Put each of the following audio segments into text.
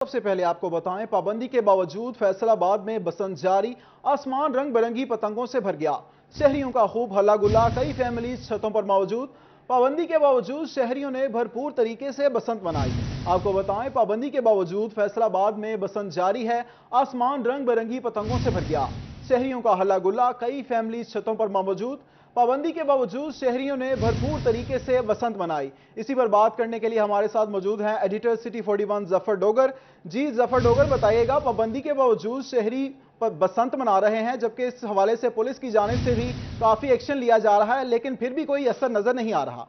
सबसे पहले आपको बताएं, पाबंदी के बावजूद फैसलाबाद में बसंत जारी, आसमान रंग बिरंगी पतंगों से भर गया। शहरियों का खूब हल्ला गुल्ला, कई फैमिलीज छतों पर मौजूद। पाबंदी के बावजूद शहरियों ने भरपूर तरीके से बसंत मनाई। आपको बताएं, पाबंदी के बावजूद फैसलाबाद में बसंत जारी है, आसमान रंग बिरंगी पतंगों से भर गया। शहरियों का हल्ला गुल्ला, कई फैमिलीज छतों पर मौजूद। पाबंदी के बावजूद शहरियों ने भरपूर तरीके से बसंत मनाई। इसी पर बात करने के लिए हमारे साथ मौजूद हैं एडिटर सिटी 41 जफर डोगर। जी जफर डोगर, बताइएगा, पाबंदी के बावजूद शहरी बसंत मना रहे हैं, जबकि इस हवाले से पुलिस की जानिब से भी काफी एक्शन लिया जा रहा है, लेकिन फिर भी कोई असर नजर नहीं आ रहा।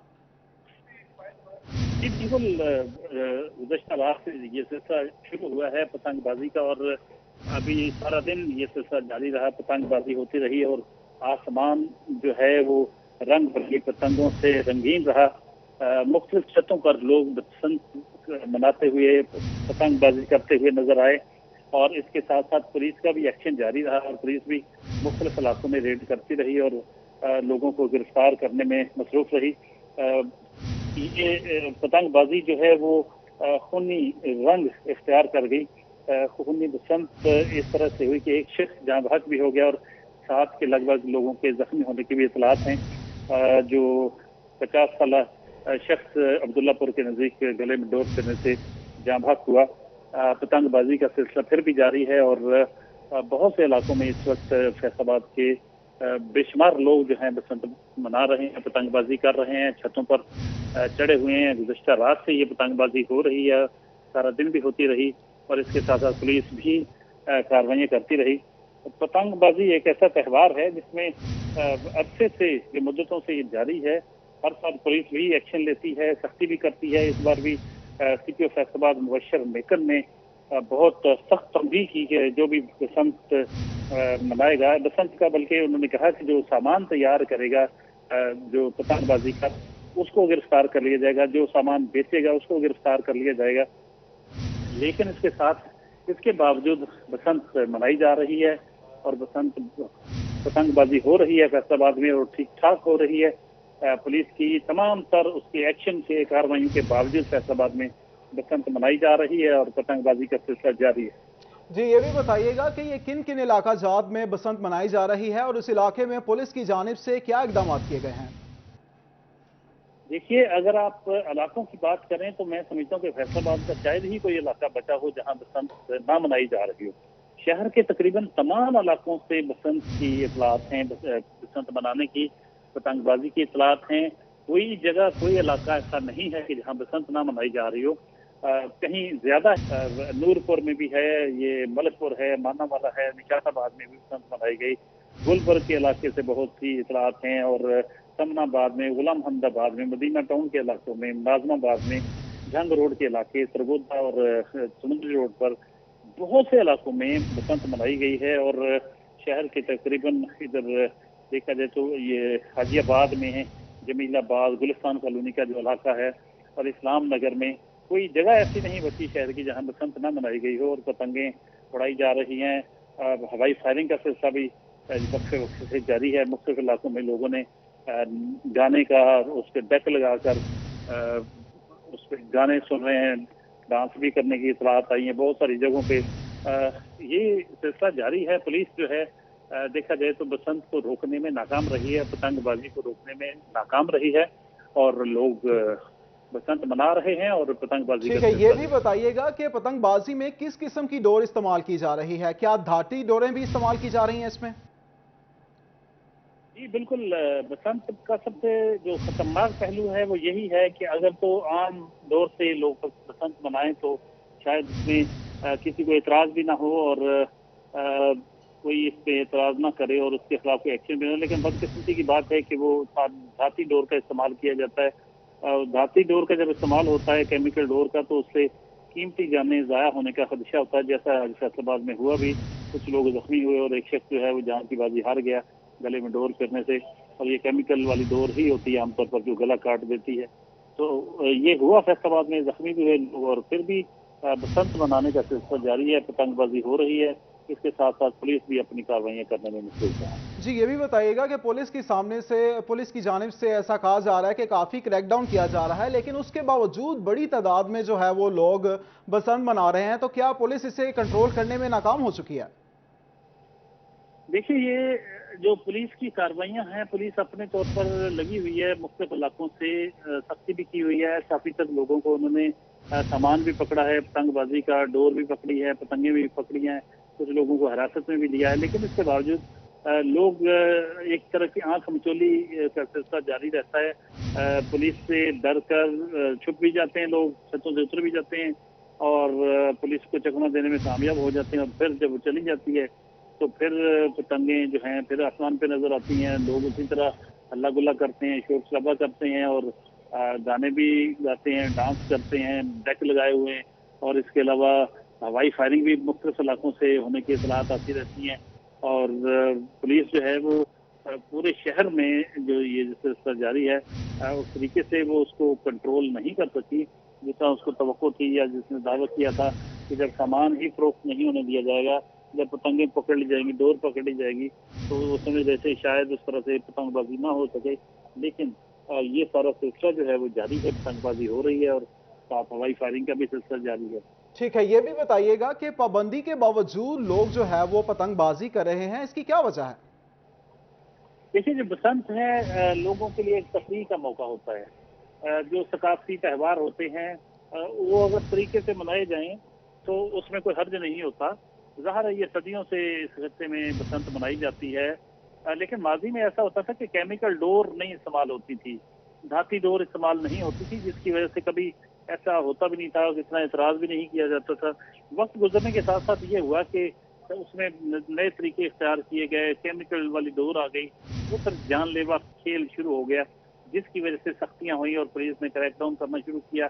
जी बिल्कुल, गुज़श्ता रात से ये सिलसिला शुरू हुआ है पतंगबाजी का, और अभी सारा दिन ये सिलसिला जारी रहा। पतंगबाजी होती रही और आसमान जो है वो रंग बिरंगी पतंगों से रंगीन रहा। मुख्तलिफ छतों पर लोग बसंत मनाते हुए, पतंगबाजी करते हुए नजर आए, और इसके साथ साथ पुलिस का भी एक्शन जारी रहा और पुलिस भी मुख्तलिफ इलाकों में रेड करती रही और लोगों को गिरफ्तार करने में मसरूफ रही। ये पतंगबाजी जो है वो खूनी रंग इख्तियार कर गई। खूनी बसंत इस तरह से हुई कि एक शख्स जाँ बहक भी हो गया और 7 के लगभग लोगों के जख्मी होने की भी इतलात हैं। जो 50 साल शख्स अब्दुल्लापुर के नज़दीक गले में डोर करने से जाँ बहक हुआ। पतंगबाजी का सिलसिला फिर भी जारी है और बहुत से इलाकों में इस वक्त फैसलाबाद के बेशुमार लोग जो हैं बसंत मना रहे हैं, पतंगबाजी कर रहे हैं, छतों पर चढ़े हुए हैं। गुज़श्ता रात से ये पतंगबाजी हो रही है, सारा दिन भी होती रही और इसके साथ साथ पुलिस भी कार्रवाइयाँ करती रही। पतंगबाजी एक ऐसा त्यौहार है जिसमें अरसे से, जो मुद्दतों से ये जारी है। हर साल पुलिस भी एक्शन लेती है, सख्ती भी करती है। इस बार भी CPO फैसलाबाद मुबशर मेकन ने बहुत सख्त तंबीह की कि जो भी बसंत मनाएगा बसंत का, बल्कि उन्होंने कहा कि जो सामान तैयार करेगा जो पतंगबाजी का, उसको गिरफ्तार कर लिया जाएगा, जो सामान बेचेगा उसको गिरफ्तार कर लिया जाएगा। लेकिन इसके साथ इसके बावजूद बसंत मनाई जा रही है और बसंत पतंगबाजी हो रही है फैसलाबाद में और ठीक ठाक हो रही है। पुलिस की तमाम तर उसके एक्शन से, कार्रवाई के बावजूद फैसलाबाद में बसंत मनाई जा रही है और पतंगबाजी का सिलसिला जारी है। जी, ये भी बताइएगा कि ये किन किन इलाका जात में बसंत मनाई जा रही है और उस इलाके में पुलिस की जानिब से क्या इकदाम किए गए हैं? देखिए, अगर आप इलाकों की बात करें तो मैं समझता हूँ कि फैसलाबाद का शायद ही कोई इलाका बचा हो जहां बसंत ना मनाई जा रही हो। शहर के तकरीबन तमाम इलाकों से बसंत की इतलात हैं, बसंत मनाने की, पतंगबाजी की इतलात हैं। कोई जगह, कोई इलाका ऐसा नहीं है कि जहाँ बसंत ना मनाई जा रही हो। कहीं ज्यादा नूरपुर में भी है, ये मलकपुर है, मानावाला है, निशाताबाद में भी बसंत मनाई गई। गुलबर्ग के इलाके से बहुत सी इतलात हैं और तमनाबाद में, गुलाम हमदाबाद में, मदीना टाउन के इलाकों में, नाजमाबाद में, जंग रोड के इलाके, सरगोदा और समुद्री रोड पर बहुत से इलाकों में बसंत मनाई गई है। और शहर के तकरीबन, इधर देखा जाए तो ये हाजियाबाद में है, जमीलाबाद, गुलिस्तान कॉलोनी का जो इलाका है, और इस्लाम नगर में कोई जगह ऐसी नहीं बची शहर की जहां बसंत न मनाई गई हो और पतंगे उड़ाई जा रही हैं। हवाई फायरिंग का सिलसिला भी वक्त से जारी है। मुख्तलिफ इलाकों में लोगों ने गाने का, उस पर डेक लगाकर उस पर गाने सुन रहे हैं, डांस भी करने की इतलात आई है बहुत सारी जगहों पे। ये सिलसिला जारी है। पुलिस जो है देखा जाए तो बसंत को रोकने में नाकाम रही है, पतंगबाजी को रोकने में नाकाम रही है और लोग बसंत मना रहे हैं और पतंगबाजी ठीक है, ये भी बताइएगा कि पतंगबाजी में किस किस्म की डोर इस्तेमाल की जा रही है? क्या धाती डोरें भी इस्तेमाल की जा रही हैं इसमें? जी बिल्कुल, बसंत का सबसे जो खतरनाक पहलू है वो यही है कि अगर तो आम दौर से लोग बसंत मनाएं तो शायद इसमें किसी को एतराज भी ना हो और कोई इस पे एतराज ना करे और उसके खिलाफ कोई एक्शन भी ना हो। लेकिन बदकिस्मती की बात है कि वो धाती डोर का इस्तेमाल किया जाता है। धाती डोर का जब इस्तेमाल होता है, केमिकल डोर का, तो उससे कीमती जानें ज़ाया होने का खदशा होता है, जैसा फैसलाबाद में हुआ भी। कुछ लोग जख्मी हुए और एक शख्स जो है वो जान की बाजी हार गया गले में डोर करने से, और ये केमिकल वाली डोर ही होती है आमतौर पर जो गला काट देती है। तो ये हुआ फैसलाबाद में, जख्मी भी हुए लोग, और फिर भी बसंत मनाने का सिलसिला जारी है, पतंगबाजी हो रही है। इसके साथ साथ पुलिस भी अपनी कार्रवाइयाँ करने में मसरूफ है। जी ये भी बताइएगा कि पुलिस की जानिब से ऐसा कहा जा रहा है कि काफी क्रैकडाउन किया जा रहा है, लेकिन उसके बावजूद बड़ी तादाद में जो है वो लोग बसंत मना रहे हैं, तो क्या पुलिस इसे कंट्रोल करने में नाकाम हो चुकी है? देखिए, ये जो पुलिस की कार्रवाइयां हैं, पुलिस अपने तौर पर लगी हुई है, मुख्तलिफ इलाकों से सख्ती भी की हुई है। काफी तक लोगों को उन्होंने सामान भी पकड़ा है, पतंगबाजी का डोर भी पकड़ी है, पतंगे भी पकड़ी हैं, कुछ लोगों को हिरासत में भी लिया है। लेकिन इसके बावजूद लोग एक तरह की आंख मचोली का सिलसिला जारी रहता है। पुलिस से डर कर छुप भी जाते हैं लोग, छतों से उतर भी जाते हैं और पुलिस को चकमा देने में कामयाब हो जाते हैं। और फिर जब वो चली जाती है तो फिर पतंगे जो हैं फिर आसमान पे नजर आती हैं। लोग उसी तरह हल्ला गुल्ला करते हैं, शोर शराबा करते हैं और गाने भी गाते हैं, डांस करते हैं, डेक लगाए हुए हैं। और इसके अलावा हवाई फायरिंग भी मुख्तलिफ इलाकों से होने की इतलात आती रहती हैं। और पुलिस जो है वो पूरे शहर में जो ये सिलसिला जारी है, उस तरीके से वो उसको कंट्रोल नहीं कर सकी जितना उसको तवक्को थी, या जिसने दावा किया था कि जब सामान ही फरोख्त नहीं होने दिया जाएगा, जब पतंगे पकड़ ली जाएंगी, डोर पकड़ ली जाएगी, तो उस समय जैसे शायद उस तरह से पतंगबाजी ना हो सके। लेकिन ये सारा सिलसिला जो है वो जारी है, पतंगबाजी हो रही है और साथ हवाई फायरिंग का भी सिलसिला जारी है। ठीक है, ये भी बताइएगा कि पाबंदी के बावजूद लोग जो है वो पतंगबाजी कर रहे हैं, इसकी क्या वजह है? देखिए, जो बसंत है लोगों के लिए एक तफरीह का मौका होता है। जो सकाफती त्यौहार होते हैं वो अगर तरीके से मनाए जाएं तो उसमें कोई हर्ज नहीं होता। ज़ाहिर है ये सदियों से इस खत्ते में बसंत मनाई जाती है। लेकिन माजी में ऐसा होता था कि केमिकल डोर नहीं इस्तेमाल होती थी, धाती डोर इस्तेमाल नहीं होती थी, जिसकी वजह से कभी ऐसा होता भी नहीं था, इतना एतराज़ भी नहीं किया जाता था। वक्त गुजरने के साथ साथ ये हुआ कि उसमें नए तरीके इख्तियार किए गए, केमिकल वाली डोर आ गई, वो फिर जानलेवा खेल शुरू हो गया, जिसकी वजह से सख्तियां हुई और पुलिस ने क्रैकडाउन करना शुरू किया।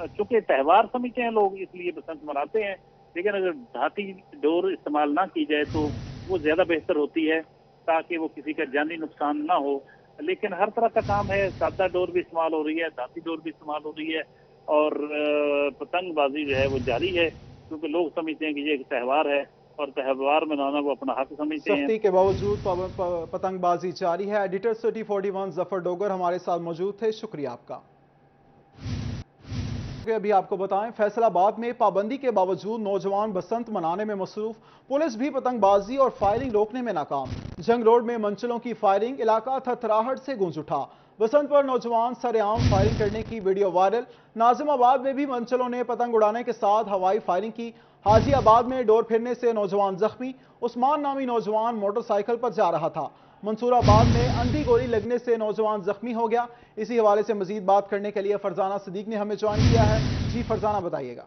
चूंकि त्यौहार समझते हैं लोग, इसलिए बसंत मनाते हैं, लेकिन अगर धाती डोर इस्तेमाल ना की जाए तो वो ज्यादा बेहतर होती है, ताकि वो किसी का जानी नुकसान ना हो। लेकिन हर तरह का काम है, सादा डोर भी इस्तेमाल हो रही है, धाती डोर भी इस्तेमाल हो रही है और पतंगबाजी जो है वो जारी है, क्योंकि लोग समझते हैं कि ये एक त्यौहार है और त्यौहार मनाना वो अपना हक समझते हैं। सख्ती के बावजूद पतंगबाजी जारी है। एडिटर सिटी 41 जफर डोगर हमारे साथ मौजूद थे, शुक्रिया आपका। अभी आपको बताएं, फैसलाबाद में पाबंदी के बावजूद नौजवान बसंत मनाने में मसरूफ, पुलिस भी पतंगबाजी और फायरिंग रोकने में नाकाम। जंग रोड में मंचलों की फायरिंग, इलाका थरथराहट से गूंज उठा। बसंत पर नौजवान सरेआम फायरिंग करने की वीडियो वायरल। नाजिमाबाद में भी मंचलों ने पतंग उड़ाने के साथ हवाई फायरिंग की। हाजियाबाद में डोर फिरने से नौजवान जख्मी, उस्मान नामी नौजवान मोटरसाइकिल पर जा रहा था। मंसूराबाद में अंधी गोली लगने से नौजवान जख्मी हो गया। इसी हवाले से मजीद बात करने के लिए फरजाना सिद्दीक ने हमें ज्वाइन किया है। जी फरजाना, बताइएगा।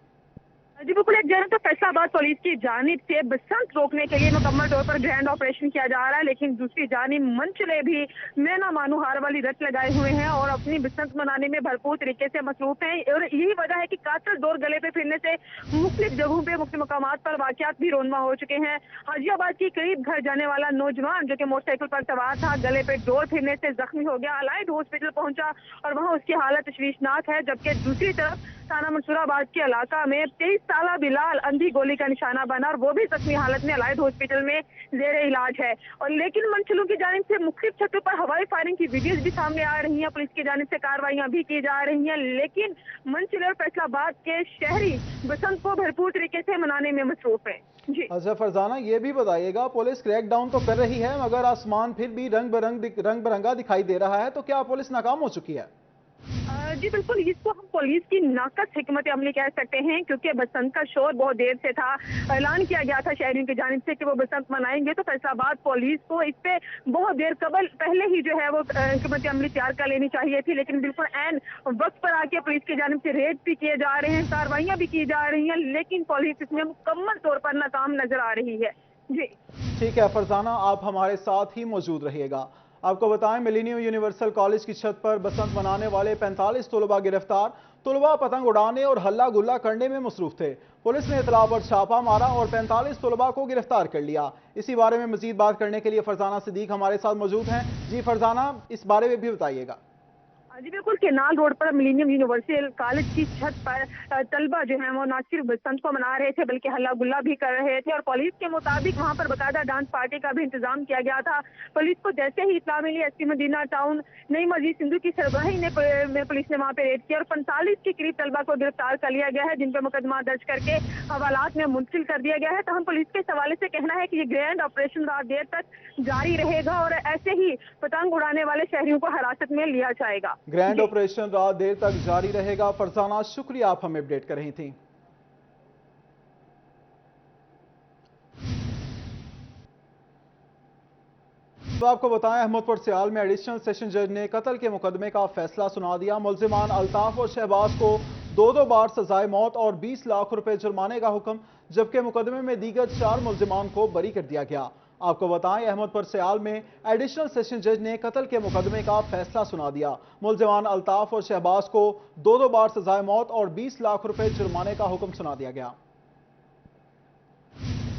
जी बिल्कुल, एक जगह तो फैसलाबाद पुलिस की जानिब से बसंत रोकने के लिए मुकम्मल तौर पर ग्रैंड ऑपरेशन किया जा रहा है, लेकिन दूसरी जानिब मंचले भी मैना मानू हार वाली रट लगाए हुए हैं और अपनी बसंत मनाने में भरपूर तरीके से मसरूफ हैं। और यही वजह है कि कातल डोर गले पे फिरने से मुख्तलिफ जगहों पे मुख्तलिफ मकामात पर वाकयात भी रोनमा हो चुके हैं। हाजियाबाद के करीब घर जाने वाला नौजवान जो कि मोटरसाइकिल पर सवार था, गले पे डोर फिरने से जख्मी हो गया, अलाइड हॉस्पिटल पहुंचा और वहां उसकी हालत तशवीशनाक है। जबकि दूसरी तरफ थाना मंसूराबाद के इलाका में 23 साला बिलाल अंधी गोली का निशाना बना और वो भी जख्मी हालत में अलाइड हॉस्पिटल में जेरे इलाज है। और लेकिन मंचलों की जानिब से मुख्तलिफ छतों पर हवाई फायरिंग की वीडियोज भी सामने आ रही हैं, पुलिस की जानिब से कार्रवाइयां भी की जा रही हैं, लेकिन मंचले और फैसलाबाद के शहरी बसंत को भरपूर तरीके से मनाने में मसरूफ है। जी अच्छा फरजाना, ये भी बताइएगा, पुलिस क्रैकडाउन तो कर रही है मगर आसमान फिर भी रंग बिरंगा दिखाई दे रहा है, तो क्या पुलिस नाकाम हो चुकी है? जी बिल्कुल, इसको हम पुलिस की नाकस हिकमत अमली कह सकते हैं, क्योंकि बसंत का शोर बहुत देर से था। ऐलान किया गया था शहरियों की जानिब से कि वो बसंत मनाएंगे, तो फैसलाबाद पुलिस को इस पे बहुत देर पहले ही जो है वो हिकमत अमली तैयार कर लेनी चाहिए थी, लेकिन बिल्कुल ऐन वक्त पर आके पुलिस की जानिब से रेड भी किए जा रहे हैं, कार्रवाइयां भी की जा रही हैं, लेकिन पुलिस इसमें मुकम्मल तौर पर नाकाम नजर आ रही है। जी ठीक है फरजाना, आप हमारे साथ ही मौजूद रहिएगा। आपको बताएं, मिलेनियम यूनिवर्सल कॉलेज की छत पर बसंत मनाने वाले 45 तलबा गिरफ्तार। तलबा पतंग उड़ाने और हल्ला गुल्ला करने में मसरूफ थे। पुलिस ने इतला पर छापा मारा और 45 तलबा को गिरफ्तार कर लिया। इसी बारे में मजीद बात करने के लिए फरजाना सिद्दीक हमारे साथ मौजूद हैं। जी फरजाना, इस बारे में भी बताइएगा। जी बिल्कुल, केनाल रोड पर मिलेनियम यूनिवर्सिटी कॉलेज की छत पर तलबा जो है वो ना सिर्फ बसंत को मना रहे थे बल्कि हल्ला गुल्ला भी कर रहे थे और पुलिस के मुताबिक वहां पर बकायदा डांस पार्टी का भी इंतजाम किया गया था। पुलिस को जैसे ही इत्तला मिली, एसपी मदीना टाउन नई मस्जिद सिंधु की सरबराही में पुलिस ने वहां पे रेड किया और 45 के करीब तलबा को गिरफ्तार कर लिया गया है, जिन पर मुकदमा दर्ज करके हवालात में मुंतकिल कर दिया गया है। तो हम पुलिस के इस हवाले से कहना है कि ये ग्रैंड ऑपरेशन रात देर तक जारी रहेगा और ऐसे ही पतंग उड़ाने वाले शहरियों को हिरासत में लिया जाएगा। ग्रैंड ऑपरेशन रात देर तक जारी रहेगा। फरजाना, शुक्रिया, आप हमें अपडेट कर रही थी। तो आपको बताएं, अहमदपुर सियाल में एडिशनल सेशन जज ने कत्ल के मुकदमे का फैसला सुना दिया। मुल्जिमान अल्ताफ और शहबाज को 2 बार सजाए मौत और 20 लाख रुपए जुर्माने का हुक्म, जबकि मुकदमे में दीगर 4 मुल्जिमान को बरी कर दिया गया। आपको बताएं, अहमदपुर सियाल में एडिशनल सेशन जज ने कत्ल के मुकदमे का फैसला सुना दिया। मुल्जिमान अल्ताफ और शहबाज को 2 बार सजाए मौत और 20 लाख रुपए जुर्माने का हुक्म सुना दिया गया।